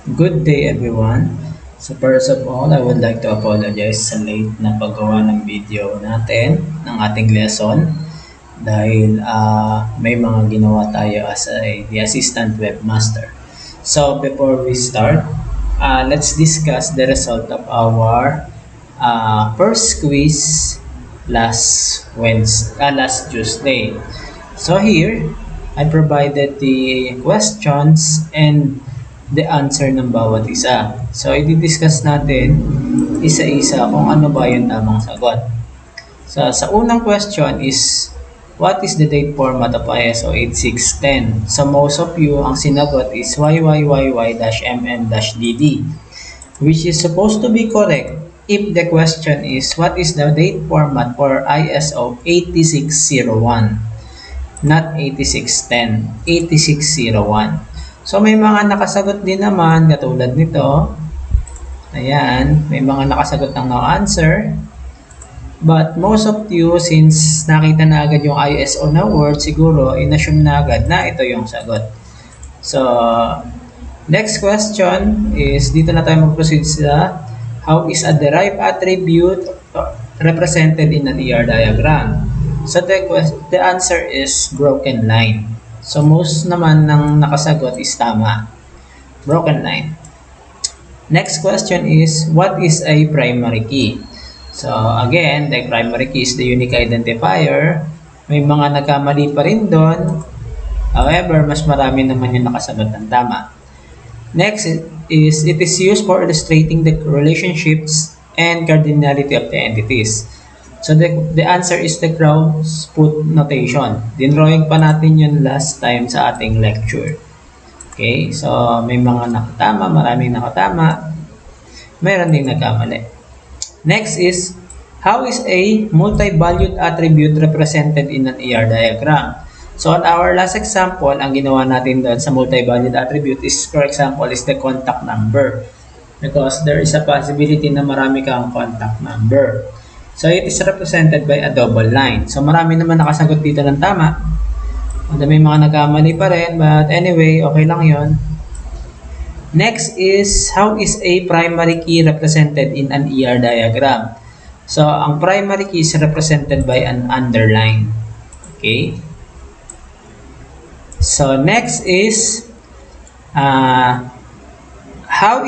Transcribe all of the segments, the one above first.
Good day everyone. So first of all, I would like to apologize sa late na paggawa ng video natin ng ating lesson dahil may mga ginawa tayo as the assistant webmaster. So before we start, let's discuss the result of our first quiz last Tuesday. So here, I provided the questions and the answer ng bawat isa. So, i-discuss natin isa-isa kung ano ba yung tamang sagot. So, sa unang question is, what is the date format of ISO 8610? So, most of you, ang sinagot is YYYY-MN-DD, which is supposed to be correct if the question is, what is the date format for ISO 8601? Not 8610, 8601. So, may mga nakasagot din naman, katulad nito. Ayan, may mga nakasagot ng no answer. But most of you, since nakita na agad yung ISO na word, siguro, in-assume na agad na ito yung sagot. So, next question is, dito na tayo mag-proceed sa how is a derived attribute represented in an ER diagram. So, the answer is broken line. So, most naman ng nakasagot is tama. Broken line. Next question is, what is a primary key? So, again, the primary key is the unique identifier. May mga nagkamali pa rin doon. However, mas marami naman yung nakasagot ng tama. Next is, it is used for illustrating the relationships and cardinality of the entities. So, the answer is the Krauss-Put notation. Dinrawing pa natin yun last time sa ating lecture. Okay, so may mga nakatama, maraming nakatama. Mayroon din nagkamali. Next is, how is a multi-valued attribute represented in an ER diagram? So, on our last example, ang ginawa natin doon sa multi-valued attribute is, for example, is the contact number. Because there is a possibility na marami kang contact number. So, it is represented by a double line. So, marami naman nakasagot dito ng tama. May mga nagkamali pa rin. But anyway, okay lang yon. Next is, how is a primary key represented in an ER diagram? So, ang primary key is represented by an underline. Okay? So, next is, how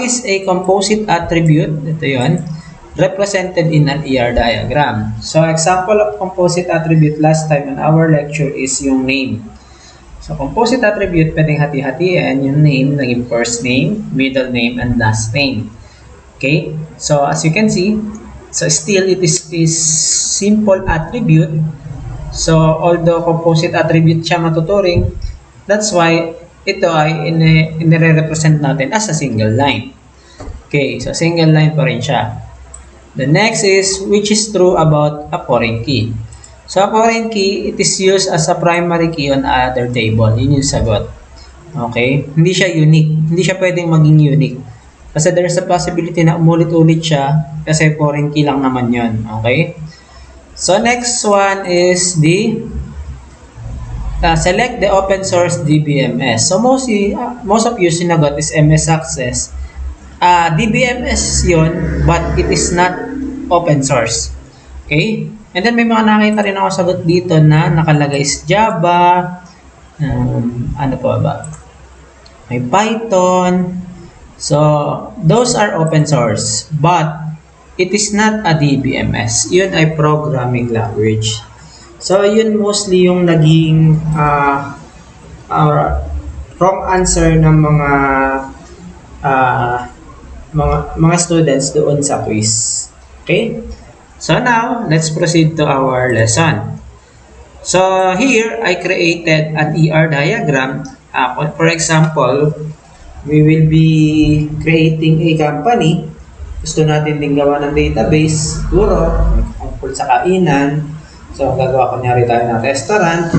is a composite attribute? Ito yon, represented in an ER diagram. So, example of composite attribute last time in our lecture is yung name. So, composite attribute, pwedeng hati-hatiin yung name, naging first name, middle name, and last name. Okay? So, as you can see, so still it is simple attribute. So, although composite attribute siya matuturing, that's why ito ay inire-represent natin as a single line. Okay, so single line pa rin siya. The next is, which is true about a foreign key. So, a foreign key, it is used as a primary key on other table. Yun yung sagot. Okay? Hindi siya unique. Hindi siya pwedeng maging unique. Kasi there's a possibility na umulit-ulit siya kasi foreign key lang naman yun. Okay? So, next one is the select the open source DBMS. So, most of you sinagot is MS Access. DBMS yun, but it is not open source. Okay? And then may mga nakita rin ako sagot dito na nakalagay is Java, ano pa ba? May Python. So, those are open source, but it is not a DBMS. Yun ay programming language. So, yun mostly yung naging wrong answer ng mga students doon sa quiz. Okay? So now, let's proceed to our lesson. So here, I created an ER diagram. For example, we will be creating a company. Gusto natin din gawa ng database. Siguro, tungkol sa kainan. So, gagawa ko nyari tayo ng restaurant.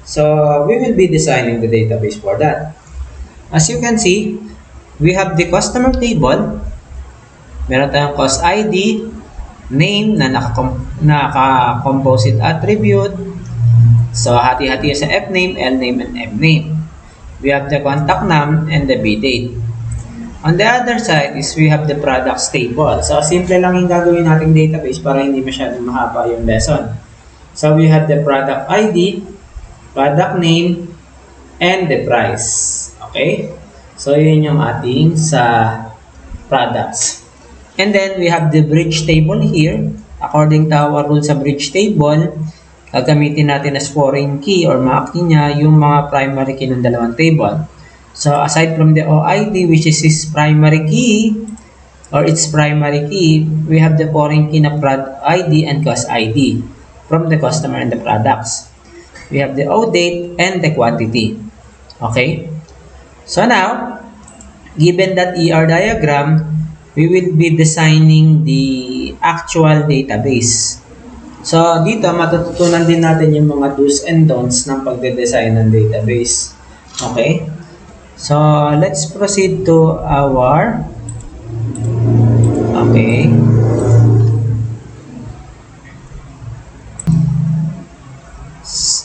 So, we will be designing the database for that. As you can see, we have the customer table. Meron tayong cost ID, name na naka-composite attribute. So, hati-hati sa F name, L name, and M name. We have the contact name and the B date. On the other side is we have the products table. So, simple lang yung gagawin nating database para hindi masyadong mahaba yung lesson. So, we have the product ID, product name, and the price. Okay? So, yun yung ating sa products. And then, we have the bridge table here. According to our rule sa bridge table, gagamitin natin as foreign key or mga key niya yung mga primary key ng dalawang table. So, aside from the OID, which is his primary key, or its primary key, we have the foreign key na product ID and cost ID from the customer and the products. We have the O date and the quantity. Okay? So now, given that ER diagram, we will be designing the actual database. So, dito, matututunan din natin yung mga do's and don'ts ng pagde-design ng database. Okay? So, let's proceed to our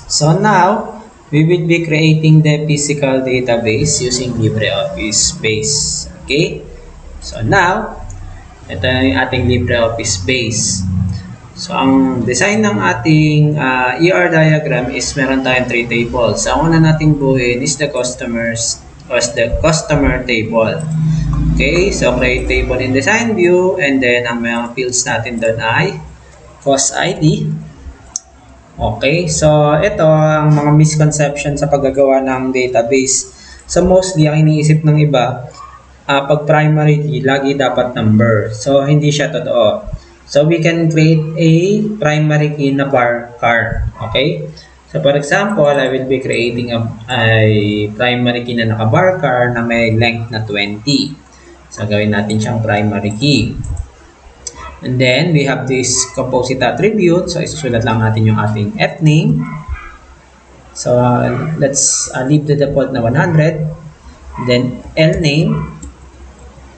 So, now, we will be creating the physical database using LibreOffice Base. Okay? So, now, ito yung ating LibreOffice Base. So, ang design ng ating ER diagram is meron tayong 3 tables. So, ang una nating buuin is the customer table. Okay, so create table in design view, and then ang mga fields natin doon ay cost ID. Okay, so ito ang mga misconception sa paggagawa ng database. So mostly ang iniisip ng iba, pag primary key, lagi dapat number. So hindi siya totoo. So we can create a primary key na varchar. Okay? So for example, I will be creating a primary key na naka-varchar na may length na 20. So gawin natin siyang primary key. And then we have this composite attribute. So isusulat lang natin yung ating fname. So let's leave the default na 100. Then lname.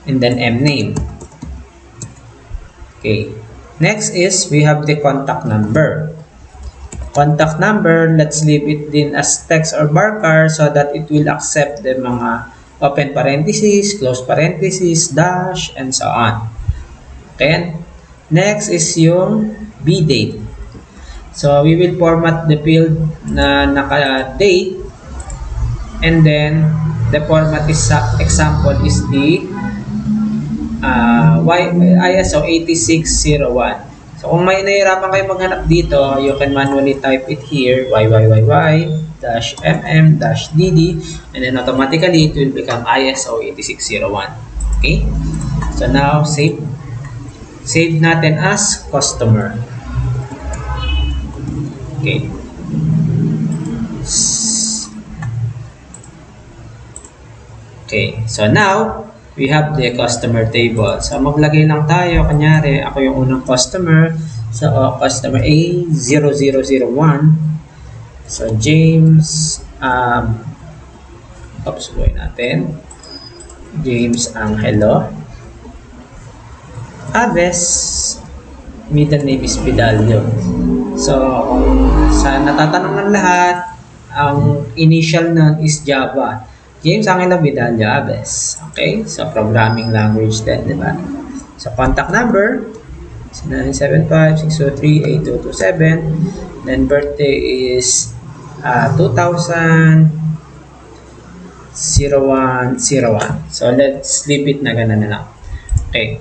And then mname. Okay. Next is we have the contact number. Contact number, let's leave it din as text or varchar so that it will accept the mga open parentheses, close parentheses, dash, and so on. Okay. Next is yung bdate. So we will format the field na naka-date, and then the format is example is the ISO 8601. So kung may nahihirapan kayo maghanap dito, you can manually type it here, YYYY-MM-DD, and then automatically it will become ISO 8601. Okay? So now, save natin as customer. Okay. Okay, so now, we have the customer table. So, maglagay lang tayo. Kunyari, ako yung unang customer. So, customer A0001. So, James, buhay natin. James Angelo. Aves, middle name is Vidalio. So, kung sa natatanong ng lahat, ang initial nun is Java. James Angelo Vidalio Aves. Okay? So, programming language din, di ba? So, contact number is 975-603-8227. Then, birthday is 2000-0101. So, let's leave it na ganun na lang. Okay.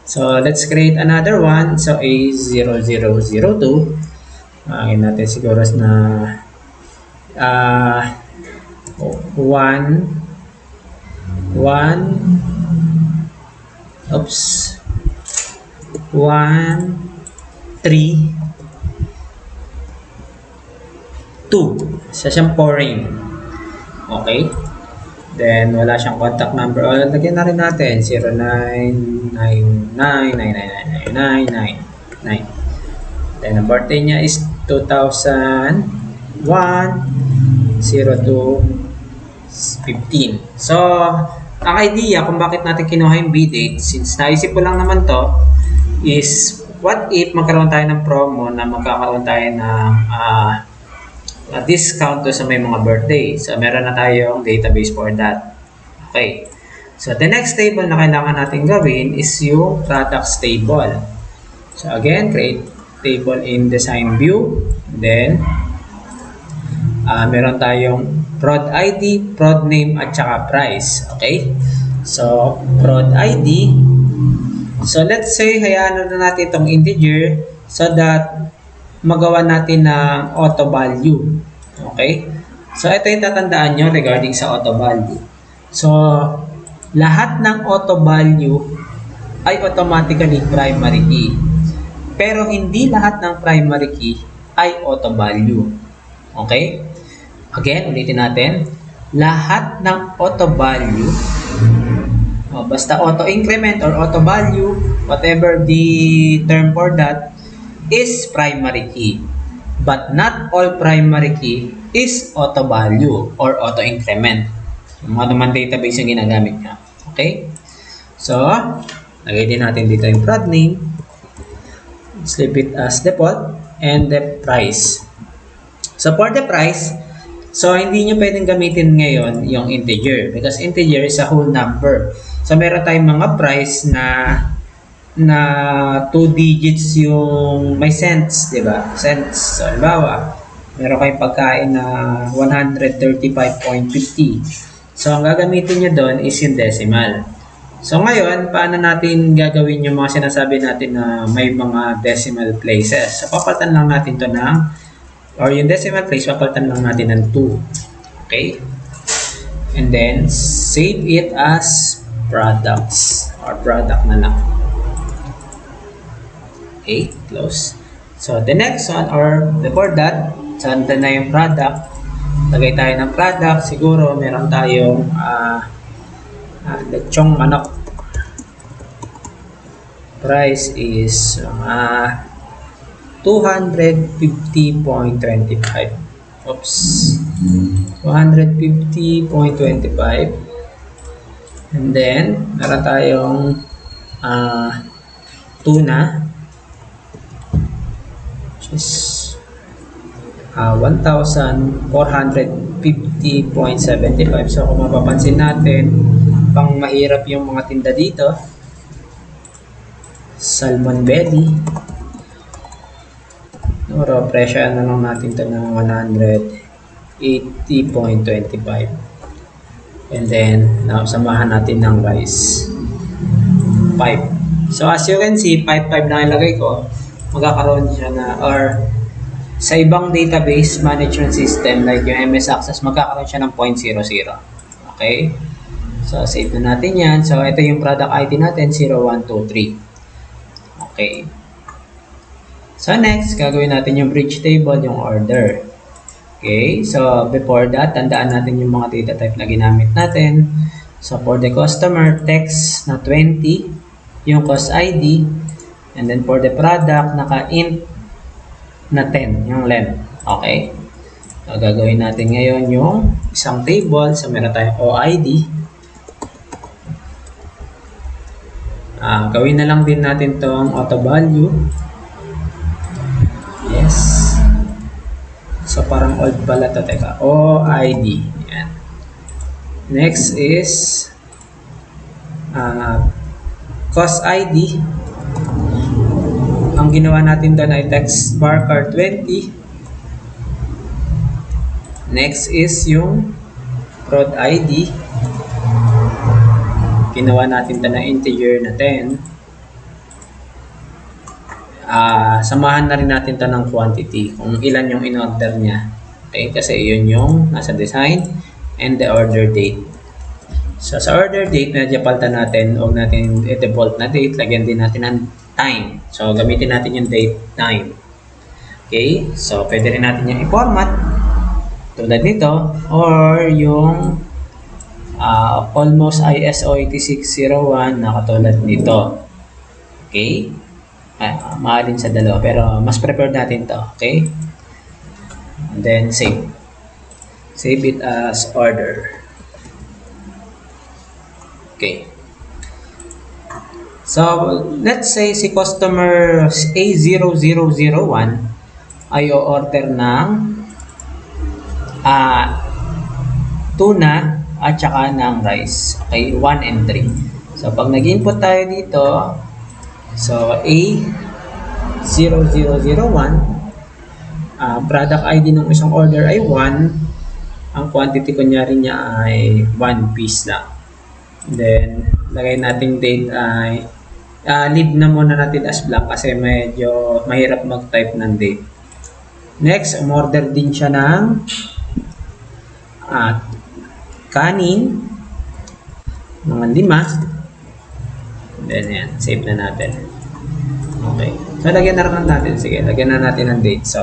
So, let's create another one. So, A0002. Makakita natin siguro na 1 3 2. Siya siyang foreign. Okay? Then, wala siyang contact number. O, lagyan na rin natin. 0999999999. Then, ang birthday niya is 2001-02-15. So, ang idea kung bakit natin kinuha yung B-date, since naisip ko lang naman to, is what if magkaroon tayo ng promo na magkakaroon tayo ng discount to sa may mga birthday. So, meron na tayong database for that. Okay. So, the next table na kailangan natin gawin is yung products table. So, again, create table in design view. Then, meron tayong prod ID, prod name, at saka price. Okay? So, prod ID. So, let's say, hayaan na natin itong integer so that magawa natin ng auto value. Okay? So, ito yung tatandaan nyo regarding sa auto value. So, lahat ng auto value ay automatically primary key. Pero hindi lahat ng primary key ay auto value. Okay? Again, ulitin natin. Lahat ng auto value, basta auto increment or auto value, whatever the term for that, is primary key. But not all primary key is auto value or auto increment. Yung mga naman database yung ginagamit niya. Okay? So, lagay din natin dito yung prod name. Let's leave it as default. And the price. So, for the price, so hindi nyo pwedeng gamitin ngayon yung integer. Because integer is a whole number. So, meron tayong mga price na 2 digits yung may cents, di ba? Cents. So, halimbawa, meron kayong pagkain na 135.50. So, ang gagamitin nyo doon is yung decimal. So, ngayon, paano natin gagawin yung mga sinasabi natin na may mga decimal places? So, papalitan lang natin to ng, or yung decimal place, papalitan lang natin ng 2. Okay? And then, save it as products, or product na lang. Okay, close. So, the next one, or before that, saan na yung product? Lagay tayo ng product. Siguro, meron tayong lechong manok. Price is 250.25. Oops. 250.25. And then, meron tayong tuna. Which is 1,450.75. So, kung mapapansin natin, pang mahirap yung mga tinda dito. Salmon belly. Pero, presyo na lang natin ito ng 180.25. And then, samahan natin ng rice. 5. So, as you can see, 5 na ilagay ko. Magkakaroon siya na, or sa ibang database management system like yung MS Access, magkakaroon siya ng 0.00. Okay? So, save na natin yan. So, ito yung product ID natin, 0123. Okay. So, next, gagawin natin yung bridge table, yung order. Okay? So, before that, tandaan natin yung mga data type na ginamit natin. So, for the customer, text na 20, yung cost ID, and then for the product, naka-int na 10, yung length. Okay? So, gagawin natin ngayon yung isang table. So, meron tayong OID. Gawin na lang din natin tong auto value. Yes. So, parang old pala to. Teka, OID. Yan. Next is cost ID. Ang ginawa natin doon ay text marker 20. Next is yung prod ID. Ginawa natin doon na integer na 10. Samahan na rin natin to ng quantity kung ilan yung in-order niya. Okay, kasi yun yung nasa design and the order date. So, sa order date, medyo palitan natin. Huwag natin i-default na date. Lagyan din natin ng time. So, gamitin natin yung date time. Okay? So, pwede rin natin yung i-format tulad nito or yung almost ISO 8601 na katulad nito. Okay? Mahalin sa dalawa pero mas preferred natin to. Okay? And then, save. Save it as order. Okay. So, let's say si customer A0001 ay o-order ng tuna at saka ng rice. Okay, 1 and 3. So, pag nag-input tayo dito, so A0001, product ID ng isang order ay 1. Ang quantity kunyari niya ay 1 piece lang. Then, lagay nating date ay leave na muna natin as blank kasi medyo mahirap mag-type ng date. Next, umorder din siya ng kanin, mga 5. Then, yan. Save na natin. Okay. So, lagyan na lang natin. Sige, lagyan na natin ng date. So,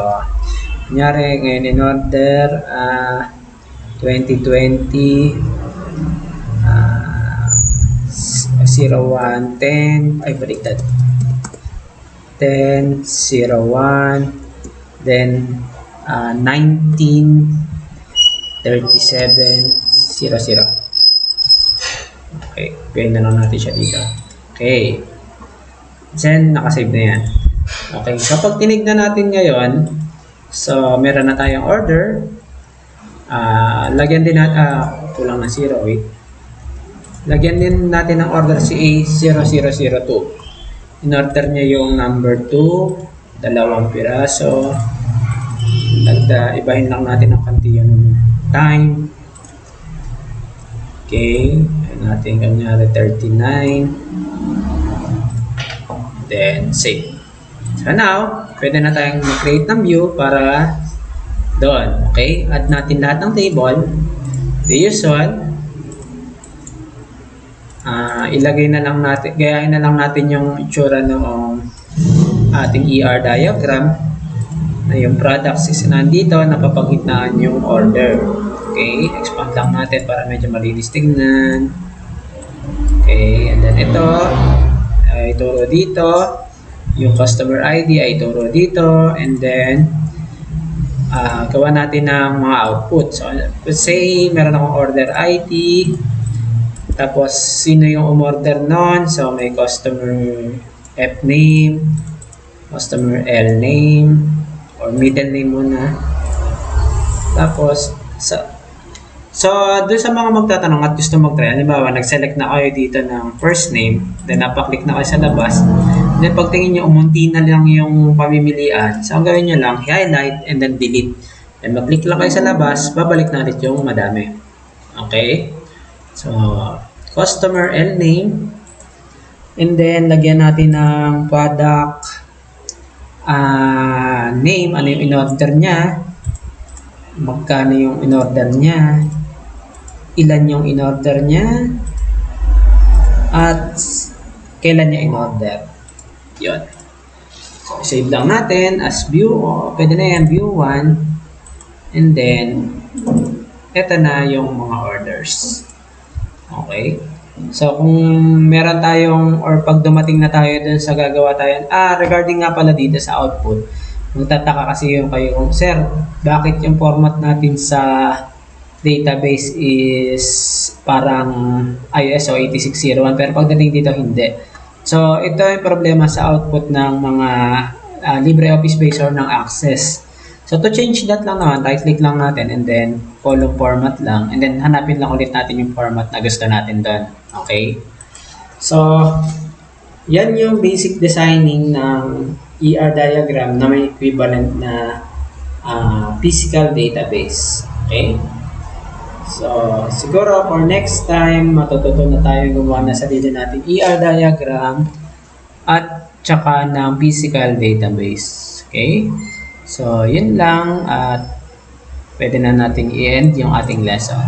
kunyari, ngayon in order 2020 0110 ay baliktad 1001 then 193700. Okay, pay na lang natin siya dito. Okay, then nakasave na yan. Okay, kapag tinignan natin ngayon, so meron na tayong order. Lagyan din natin kulang na 0, wait. Lagyan din natin ng order si A0002. In-order niya yung number 2, 2 piraso. Ibahin lang natin ng konti yung time. Okay, natin kanyari 39. Then, save. So now, pwede na tayong mag-create ng view para doon. Okay, add natin lahat ng table. The usual. Ilagay na lang natin, gayahin na lang natin yung itsura ng ating ER diagram na yung products is nandito, napapagitnaan yung order. Okay, expand lang natin para medyo malinis tingnan. Okay, and then ito ay ituro dito, yung customer ID ay ituro dito, and then gawa natin ng mga output. So, let's say meron akong order ID. Tapos, sino yung umorder nun? So, may customer F name, customer L name, or middle name muna. Tapos, so doon sa mga magtatanong at gusto mag-try, halimbawa, nag-select na kayo dito ng first name, then napaklik na kayo sa labas, then pagtingin nyo, umunti na lang yung pamimilian. So, ang gawin nyo lang, highlight and then delete. Then, mag-click lang kayo sa labas, babalik na ulit yung madami. Okay? So, customer L name, and then lagyan natin ng product name, ano yung in-order niya, magkano yung in-order niya, ilan yung in-order niya, at kailan niya in-order. Yun. So, save lang natin as view, pwede na yan, view 1, and then eto na yung mga orders. Okay. So, kung meron tayong, or pag dumating na tayo dun sa gagawa tayo, regarding nga pala dito sa output, magtataka kasi yung kayo kung, sir, bakit yung format natin sa database is parang ISO 8601, pero pagdating dito, hindi. So, ito yung problema sa output ng mga LibreOffice base or ng Access. So, to change that lang naman, right-click lang natin and then column format lang. And then, hanapin lang ulit natin yung format na gusto natin doon. Okay? So, yan yung basic designing ng ER diagram na may equivalent na physical database. Okay? So, siguro for next time, matututo na tayo gumawa na sarili natin ER diagram at tsaka ng physical database. Okay? So, yun lang at pwede na natin i-end yung ating lesson.